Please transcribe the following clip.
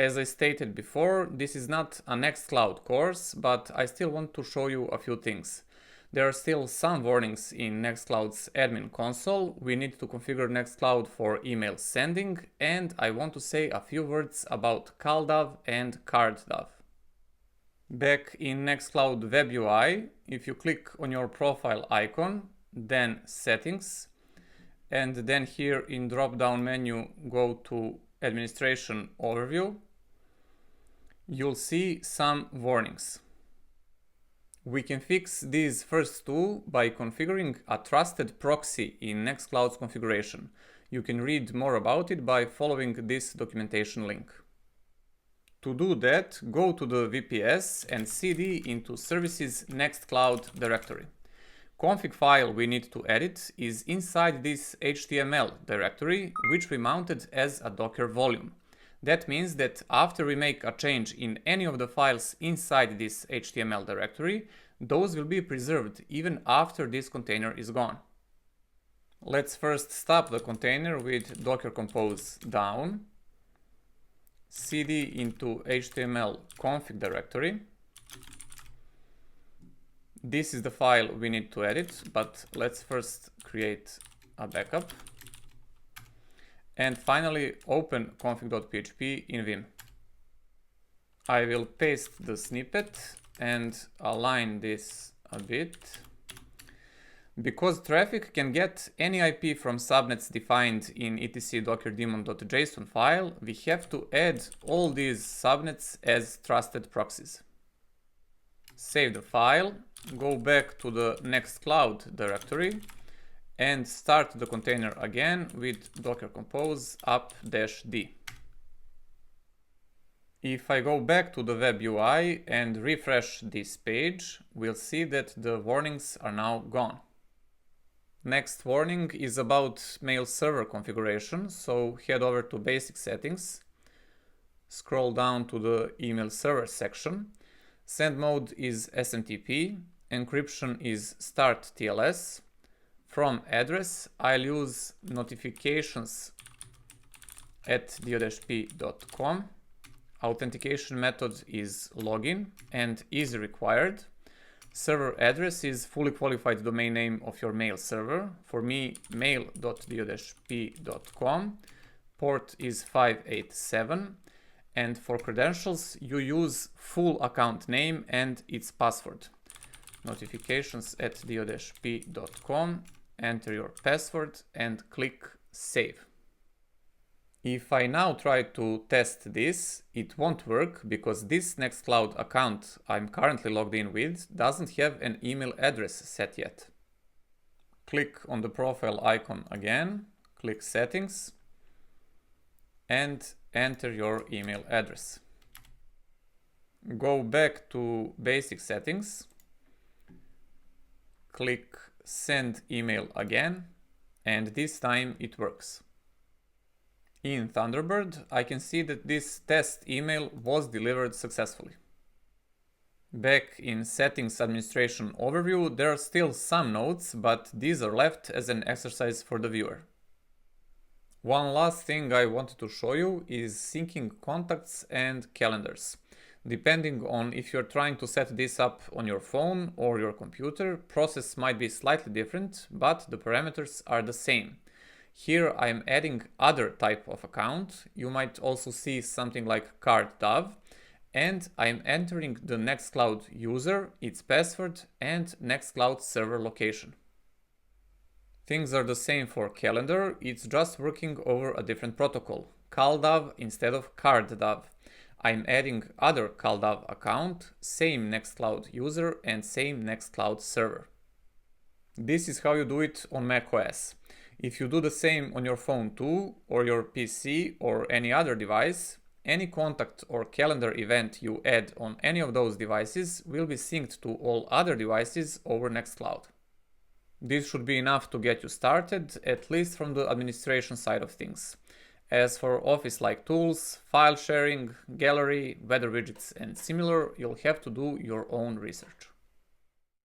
As I stated before, this is not a Nextcloud course, but I still want to show you a few things. There are still some warnings in Nextcloud's admin console. We need to configure Nextcloud for email sending, and I want to say a few words about CalDAV and CardDAV. Back in Nextcloud Web UI, if you click on your profile icon, then Settings, and then here in drop-down menu go to Administration Overview, you'll see some warnings. We can fix these first two by configuring a trusted proxy in Nextcloud's configuration. You can read more about it by following this documentation link. To do that, go to the VPS and cd into Services Nextcloud directory. Config file we need to edit is inside this HTML directory, which we mounted as a Docker volume. That means that after we make a change in any of the files inside this HTML directory, those will be preserved even after this container is gone. Let's first stop the container with docker compose down, cd into HTML config directory. This is the file we need to edit, but let's first create a backup. And finally, open config.php in Vim. I will paste the snippet and align this a bit. Because traffic can get any IP from subnets defined in etc docker-daemon.json file, we have to add all these subnets as trusted proxies. Save the file, go back to the Nextcloud directory, and start the container again with docker compose up-d. If I go back to the web UI and refresh this page, we'll see that the warnings are now gone. Next warning is about mail server configuration, so head over to basic settings, scroll down to the email server section. Send mode is SMTP, encryption is start TLS. From address, I'll use notifications at diodeshp.com. Authentication method is login and is required. Server address is fully qualified domain name of your mail server. For me, mail.diodeshp.com. Port is 587. And for credentials, you use full account name and its password. Notifications at diodeshp.com. Enter your password and click Save. If I now try to test this, it won't work because this Nextcloud account I'm currently logged in with doesn't have an email address set yet. Click on the profile icon again, click Settings, and enter your email address. Go back to basic settings, click Send email again, and this time it works. In Thunderbird, I can see that this test email was delivered successfully. Back in Settings Administration Overview, there are still some notes, but these are left as an exercise for the viewer. One last thing I wanted to show you is syncing contacts and calendars. Depending on if you're trying to set this up on your phone or your computer, process might be slightly different, but the parameters are the same. Here I'm adding other type of account. You might also see something like CardDAV, and I'm entering the Nextcloud user, its password, and Nextcloud server location. Things are the same for calendar, it's just working over a different protocol, CalDAV instead of CardDAV. I'm adding other CalDAV account, same Nextcloud user and same Nextcloud server. This is how you do it on macOS. If you do the same on your phone too, or your PC or any other device, any contact or calendar event you add on any of those devices will be synced to all other devices over Nextcloud. This should be enough to get you started, at least from the administration side of things. As for Office-like tools, file sharing, gallery, weather widgets and similar, you'll have to do your own research.